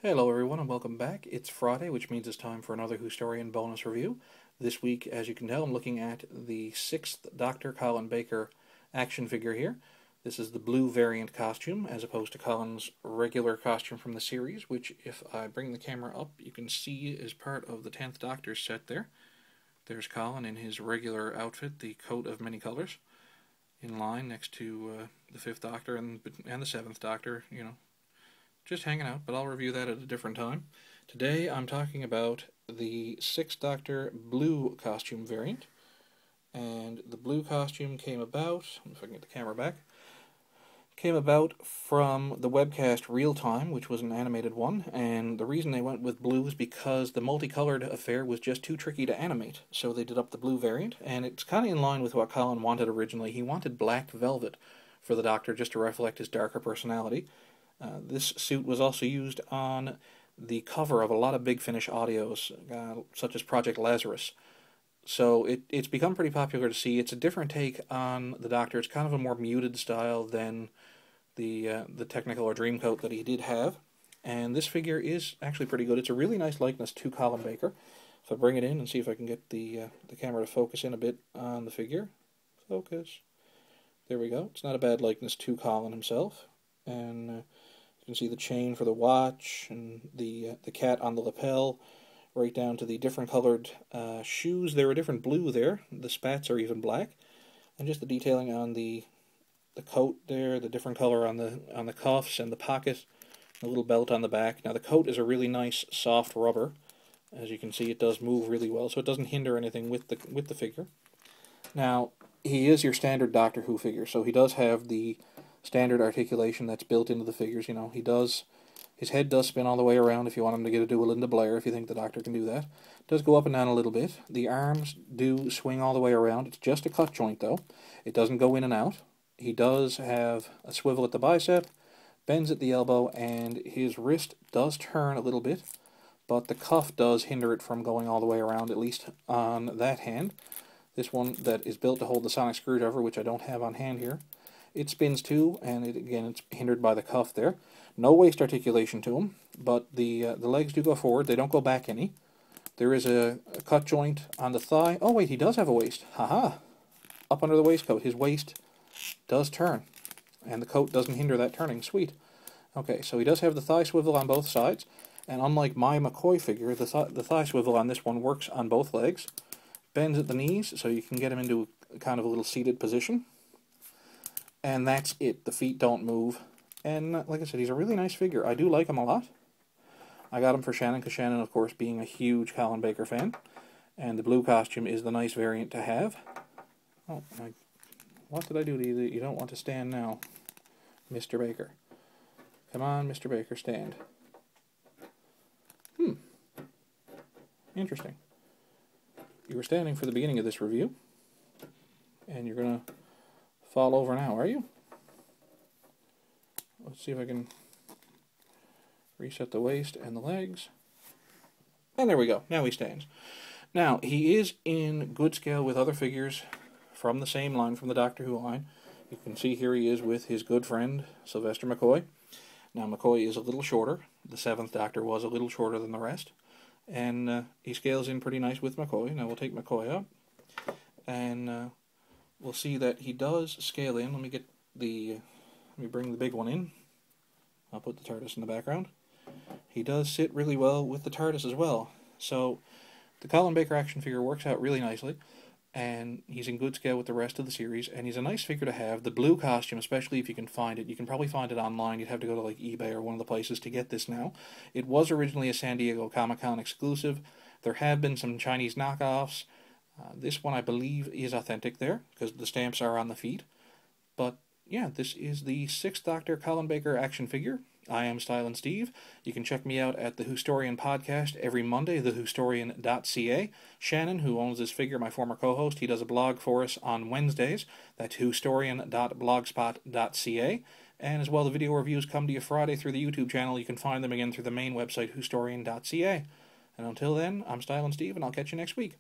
Hello everyone and welcome back. It's Friday, which means it's time for another Whostorian Bonus review. This week, as you can tell, I'm looking at the 6th Dr. Colin Baker action figure here. This is the blue variant costume, as opposed to Colin's regular costume from the series, which, if I bring the camera up, you can see is part of the 10th Doctor's set there. There's Colin in his regular outfit, the coat of many colors, in line next to the 5th Doctor and the 7th Doctor, just hanging out, but I'll review that at a different time. Today I'm talking about the 6th Doctor blue costume variant, and the blue costume came about, if I can get the camera back, came about from the webcast Real Time, which was an animated one, and the reason they went with blue is because the multicolored affair was just too tricky to animate, so they did up the blue variant, and it's kind of in line with what Colin wanted originally. He wanted black velvet for the Doctor just to reflect his darker personality. This suit was also used on the cover of a lot of Big Finish audios, such as Project Lazarus. So it's become pretty popular to see. It's a different take on the Doctor. It's kind of a more muted style than the Technicolor Dreamcoat that he did have. And this figure is actually pretty good. It's a really nice likeness to Colin Baker. If I bring it in and see if I can get the camera to focus in a bit on the figure. Focus. There we go. It's not a bad likeness to Colin himself. And you can see the chain for the watch and the cat on the lapel, right down to the different colored shoes. They're a different blue there. The spats are even black, and just the detailing on the coat there, the different color on the cuffs and the pocket, the little belt on the back. Now the coat is a really nice soft rubber. As you can see, it does move really well, so it doesn't hinder anything with the figure. Now he is your standard Doctor Who figure, so he does have the standard articulation that's built into the figures. His head does spin all the way around if you want him to get a dual Linda Blair, if you think the Doctor can do that. It does go up and down a little bit. The arms do swing all the way around. It's just a cut joint, though. It doesn't go in and out. He does have a swivel at the bicep, bends at the elbow, and his wrist does turn a little bit, but the cuff does hinder it from going all the way around, at least on that hand. This one that is built to hold the sonic screwdriver, which I don't have on hand here, it spins too, and it's hindered by the cuff there. No waist articulation to him, but the legs do go forward. They don't go back any. There is a cut joint on the thigh. Oh wait, he does have a waist. Haha! Up under the waistcoat, his waist does turn, and the coat doesn't hinder that turning. Sweet. Okay, so he does have the thigh swivel on both sides, and unlike my McCoy figure, the thigh swivel on this one works on both legs. Bends at the knees, so you can get him into kind of a little seated position. And that's it. The feet don't move. And like I said, he's a really nice figure. I do like him a lot. I got him for Shannon, because Shannon, of course, being a huge Colin Baker fan. And the blue costume is the nice variant to have. Oh, what did I do to you that you don't want to stand now, Mr. Baker? Come on, Mr. Baker, stand. Interesting. You were standing for the beginning of this review. And you're going to fall over now, are you? Let's see if I can reset the waist and the legs. And there we go. Now he stands. Now, he is in good scale with other figures from the same line, from the Doctor Who line. You can see here he is with his good friend, Sylvester McCoy. Now, McCoy is a little shorter. The 7th Doctor was a little shorter than the rest. And he scales in pretty nice with McCoy. Now, we'll take McCoy up. And we'll see that he does scale in. Let me bring the big one in. I'll put the TARDIS in the background. He does sit really well with the TARDIS as well. So the Colin Baker action figure works out really nicely, and he's in good scale with the rest of the series, and he's a nice figure to have. The blue costume, especially if you can find it, you can probably find it online. You'd have to go to like eBay or one of the places to get this now. It was originally a San Diego Comic-Con exclusive. There have been some Chinese knockoffs. This one, I believe, is authentic there, because the stamps are on the feet. But, yeah, this is the 6th Doctor Colin Baker action figure. I am Stylin' Steve. You can check me out at the Whostorian podcast every Monday, thewhostorian.ca. Shannon, who owns this figure, my former co-host, he does a blog for us on Wednesdays. That's whostorian.blogspot.ca. And as well, the video reviews come to you Friday through the YouTube channel. You can find them again through the main website, whostorian.ca. And until then, I'm Stylin' Steve, and I'll catch you next week.